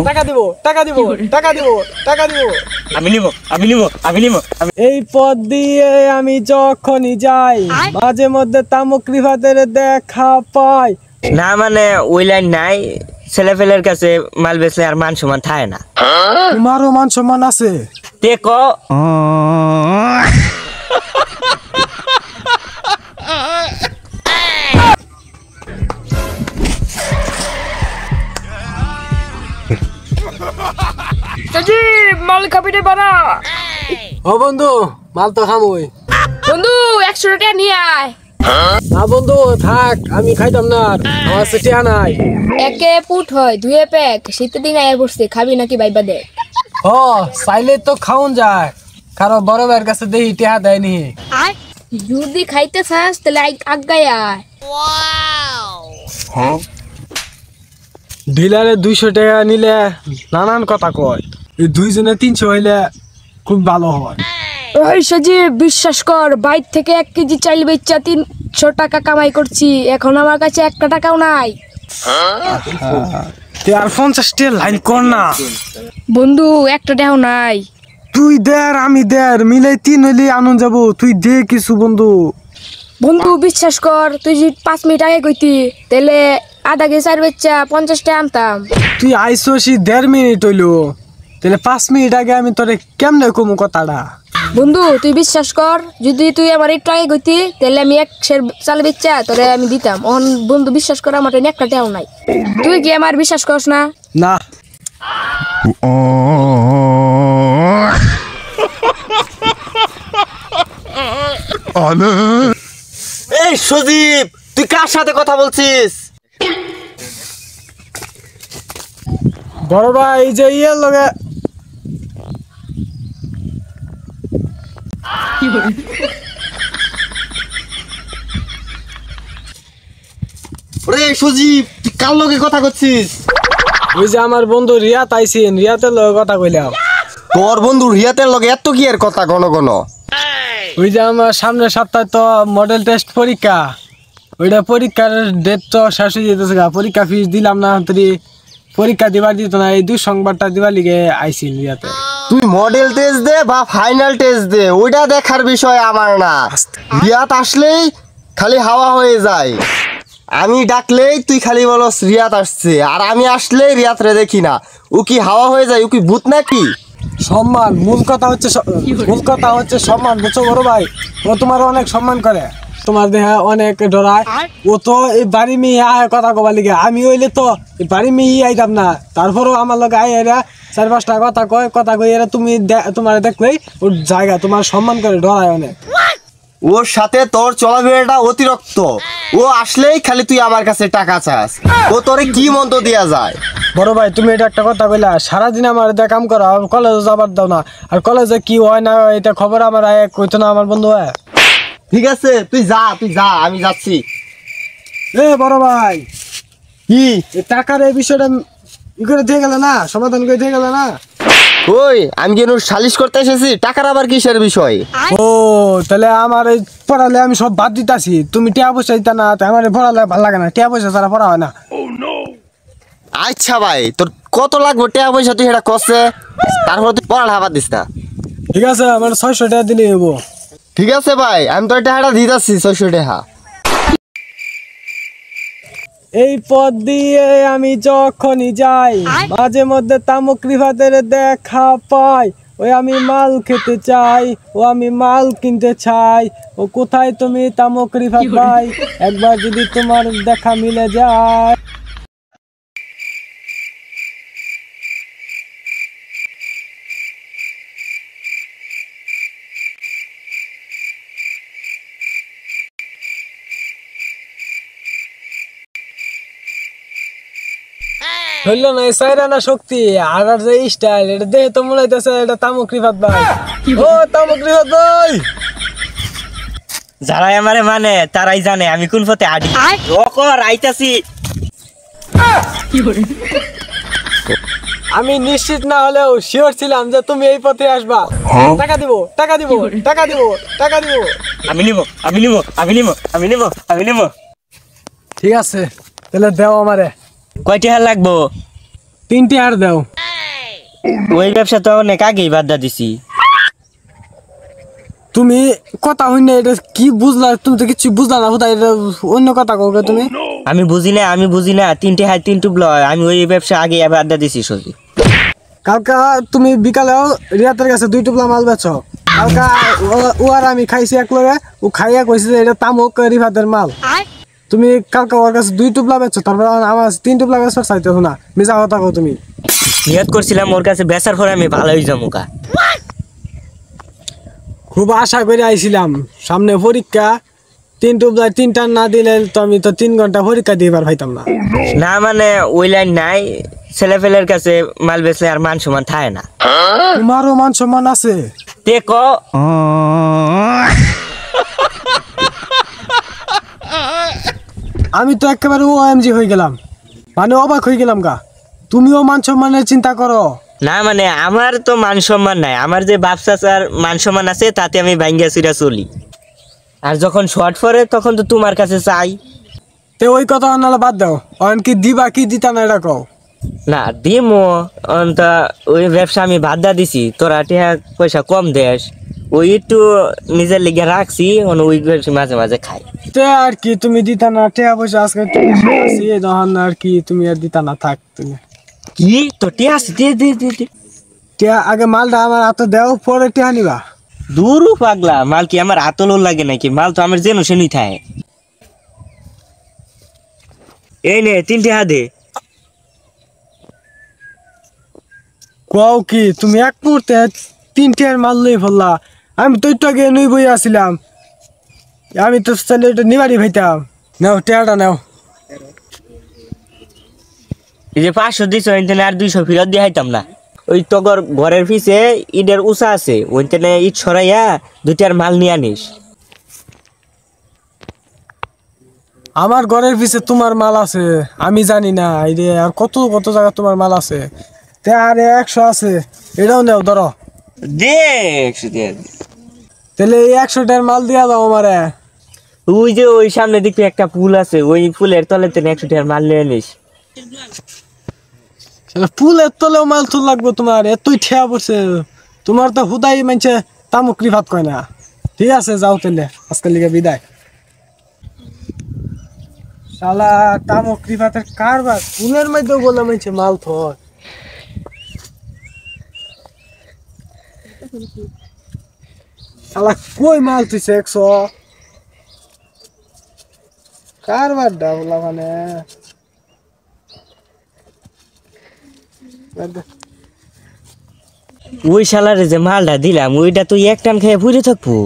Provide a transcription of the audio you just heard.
টাকা দিব টাকা দিব টাকা দিব টাকা দিব আমি নিব আমি নিব আমি নিব। এই পথ দিয়ে আমি যখনই যাই মাঝে মধ্যে তামুক রিফাতের দেখা পাই। না মানে ওই লাইন নাই, ছেলে ফেলের কাছে মাল বেচলে আর মান সম্মান থাকে না। তোমারও মান সম্মান আছে। দেখো মাল খাবিতে বানা। ও বন্ধু মাল তো খামই। বন্ধু 100 টাকা নিয়ে আয়। না বন্ধু থাক, আমি খাইতাম না, আমার সেটিয়া নাই। একে পুট হয় দুয়ে প্যাক, শীতের দিন আয়া পড়ছে, খাবি নাকি বাইবা দে। ও চাইলে তো খাওন যায়, কারণ বড় ভাইয়ের কাছে দেখি টেহা দেয়নি। যদি খাইতে চাস তাহলে আগায় আয়। ডিলারে 200 টাকা নিলে নানান কথা কয়, এই দুইজনে 300 হইলে খুব ভালো হয়। ওই সজীব বিশ্বাস কর, বাইর থেকে 1 কেজি চাইল বেচা 300 টাকা কামাই করছি, এখন আমার কাছে 1 টাকাও নাই। তুই আর 50 টাকা লাইন কর না বন্ধু, 1 টাকাও নাই। তুই দের আমি দের মিলে 3 হইলে আনন্দ যাবো, তুই দে কিছু বন্ধু। বন্ধু বিশ্বাস কর, তুই যদি 5 মিনিট আগে কইতি তাহলে আধা কেজি চাইল বেচা 50 টাকা আনতাম। তুই আইসি 1.5 মিনিট হইলো, তাহলে 5 মিনিট আগে আমি তোরে কেমনে কমু কথাটা। বন্ধু তুই বিশ্বাস কর, যদি তুই আমার একটু আগে কইতি তাহলে আমি 1 সের চাল বেচা তোরে আমি দিতাম। বন্ধু বিশ্বাস কর, আমার 1 টাকাও নাই। তুই কি আমার বিশ্বাস করস না? না এই সজীব, তুই কার সাথে কথা বলছিস? বড় ভাই এই যে ইয়ের লগে ওরে সজীব, তুই কার লগে কথা করছিস? ওই যে আমার বন্ধু রিয়াত আইছেন, রিয়াতের লগে কথা কইলাম। তোর বন্ধু রিয়াতের লগে এত কি এর কথা ঘন ঘন? ওই যে আমার সামনের সপ্তাহে তো মডেল টেস্ট পরীক্ষা, ওইটা পরীক্ষার ডেট তো শেষ হয়ে যেতেছে, পরীক্ষা ফিস দিলাম না, পরীক্ষা দিবার দিত না, এই দুঃসংবাদটা দিবার লিগে আইছি রিয়াতে। তুই মডেল টেস্ট দে বা ফাইনাল টেস্ট দে, ওইটা দেখার বিষয় আমার না। রিয়াত আসলেই খালি হাওয়া হয়ে যায়, আমি ডাকলেই তুই খালি বলস রিয়াত আসছে, আর আমি আসলেই রিয়াত রে দেখি না। ও কি হাওয়া হয়ে যায়? ও কি ভূত নাকি? সম্মান, মূল কথা হচ্ছে সম্মান, বুঝছো বড় ভাই? ও তোমার অনেক সম্মান করে, তোমার দেহে অনেক ডরায়। ও তো এই বাড়ি মেয়ে আয় কথা কবার লিগে, আমি হইলে তো এই বাড়ি মেয়ে আইতাম না। তারপরেও আমার লগে আয় এরা 4-5টা কথা কয়, কথা কই এরা তুমি তোমার দেখলেই ওর জায়গা তোমার সম্মান করে, ডরায় অনেক। ওর সাথে তোর চলাফেরাটা অতিরিক্ত। ও আসলেই খালি তুই আমার কাছে টাকা চাস। ও তোরে কি মন্ত্র দেয়া যায়? বড় ভাই তুমি এটা একটা কথা কইলা, সারাদিন আমার এটা কাম করো, কলেজে যাবার দাও না, আর কলেজে কি হয় না এটা খবর আমার আয় কইতো না আমার বন্ধু। ঠিক আছে তুই যা, আমি যাচ্ছি। এ বড় ভাই, কি টাকার এই বিষয়টা ই করে দিয়ে গেলে না, সমাধান করে দিয়ে গেলে না। ওই আমি কেন সালিশ করতে এসেছি? টাকার আবার কিসের বিষয়? ও তাহলে আমার এই পড়ালে আমি সব বাদ দিতাছি, তুমি টিয়া পয়সা দিতা না, আমার পড়ালে ভালো লাগে না, টিয়া পয়সা ছাড়া পড়া হয় না। আচ্ছা ভাই, তোর কত লাগবে টাকা পয়সা তুই এটা কষে, তারপর তুই পড়া বাদ দিস না। ঠিক আছে, আমার 600 টাকা দিলে হবো। ঠিক আছে ভাই, আমি তোর টাকাটা দিয়ে যাচ্ছি 600 টাকা। এই পথ দিয়ে আমি যখনই যাই মাঝে মধ্যে তামুক রিফাতের দেখা পাই, ওই আমি মাল খেতে চাই, ও আমি মাল কিনতে চাই, ও কোথায় তুমি তামুক রিফাত ভাই, একবার যদি তোমার দেখা মিলে যায়। হইল না সাইরা না শক্তি আর আর যে স্টাইল, এটা দেখে তো মনে হইতেছে এটা তামুক রিফাত ভাই। ও তামুক রিফাত ভাই, যারাই আমারে মানে তারাই জানে আমি কোন পথে আডি। রকর আইতাছি। আমি নিশ্চিত না হলেও শিওর ছিলাম যে তুমি এই পথে আসবা। টাকা দিব টাকা দিব টাকা দিব টাকা দিব। আমি নিব আমি নিব আমি নিব আমি নিব আমি নিব। ঠিক আছে তাহলে দেও আমারে। কয় টাকা লাগবো? 3 আর দাও। ওই ব্যবসা তো অনেক আগেই বাদ দিছি। তুমি কথা হইনা এটা কি বুঝলা? তুমি তো কিছু বুঝলা না হুদা, এটা অন্য কথা কও তুমি। আমি বুঝি না 3 টাকায় 3 টুপ লয়, আমি ওই ব্যবসা আগে বাদ দিছি সজি। কালকা তুমি বিকালেও রিয়াতের কাছে 2 টুপলা মাল বেচো। কালকা ও আর আমি খাইছি এক লগে, ও খাইয়া কইছে যে এটা তামুক রিফাতের মাল। তুমি কালকা ওর কাছে 2 টুপলা বেচো, তারপর আমার 3 টুপলা বেচো চাইতেছো না, মিছা কথা কও তুমি। নিয়ত করছিলাম ওর কাছে বেচার পরে আমি ভালো হয়ে যাবো কা। খুব আশা করে আইছিলাম, সামনে পরীক্ষা, 3 টুপলা 3 টান না দিলে তো আমি তো 3 ঘন্টা পরীক্ষা দিবার পাইতাম না। না মানে ওই লাইন নাই, ছেলেফেলের কাছে মাল বেচলে আর মান সম্মান থাকে না। তোমারও মান সম্মান আছে। দেখো আমি তো একেবারে OMG হয়ে গেলাম, মানে অবাক হয়ে গেলাম গা। তুমিও মান সম্মানের চিন্তা করো। না মানে আমার তো মান সম্মান নাই, আমার যে বাপ চাচার মান সম্মান আছে তাতে আমি ভাঙ্গিয়া চুরা চলি। আর যখন শর্ট পরে তখন তো তোমার কাছে চাই। তে ওই কথা নাহলে বাদ দাও, অন কি দিবা কি দিতা না এটা কও। না দিমো অন্ত, ওই ব্যবসা আমি বাদ দিছি। তোরা টিয়া পয়সা কম দেস, ওই একটু নিজের লিগে রাখছি, ওই মাঝে মাঝে খাই। তে আর কি তুমি দিতা না, টাকা পয়সা আজকে তুমি আছি তখন আর কি তুমি আর দিতা না, থাক তুমি। কি তো টিয়া আছে? দে দে দে দে। টিয়া আগে মালটা আমার হাতে দেও, পরে টিয়া নিবা। দূরও পাগলা, মাল কি আমার আতলো লাগে নাকি? মাল তো আমার যেন শুনি থাকে। এই নে 3 টাকা দে। কও কি তুমি এক মুহূর্তে 3 টিয়ার মাল লই ফেললা? আমি তো একটু আগে নই বই আসিলাম, আমি তো চাইলে এটা নিবারই ভাইতাম। নাও টিয়াটা নাও। এই যে 500 দিছ, ওইখানে আর 200 ফেরত দিয়ে হাইতাম না। ওই তগর ঘরের পিছে ইটের উঁচা আছে, ওইখানে ইট ছড়াইয়া 2টার মাল নিয়ে আনিস। আমার ঘরের পিছে তোমার মাল আছে, আমি জানি না। এই রে আর কত কত জায়গা তোমার মাল আছে। তে আর 100 আছে, এটাও নাও ধরো। দেখ তাহলে এই 100 টাকার মাল দিয়া দাও আমারে। ওই যে ওই সামনে দেখবি একটা ফুল আছে, ওই ফুলের তলে তেনে 100 টাকার মাল নিয়ে আনিস। ফুলের তলেও মাল তুল লাগবো তোমার? এতই ঠেয়া পড়ছে তোমার, তো হুদাই মানছে তামুকরি ভাত কয় না। ঠিক আছে যাও তাহলে, আজকাল লিগে বিদায়। শালা তামুকরি ভাতের কারবার, ফুলের মধ্যেও বলে মানছে মাল থয়। শালা কই মাল তুইছে 100? কারবার ডাবলা মানে ওই শালারে যে মালটা দিলাম, ওইটা তুই এক টান খেয়ে পুড়ে থাকবো।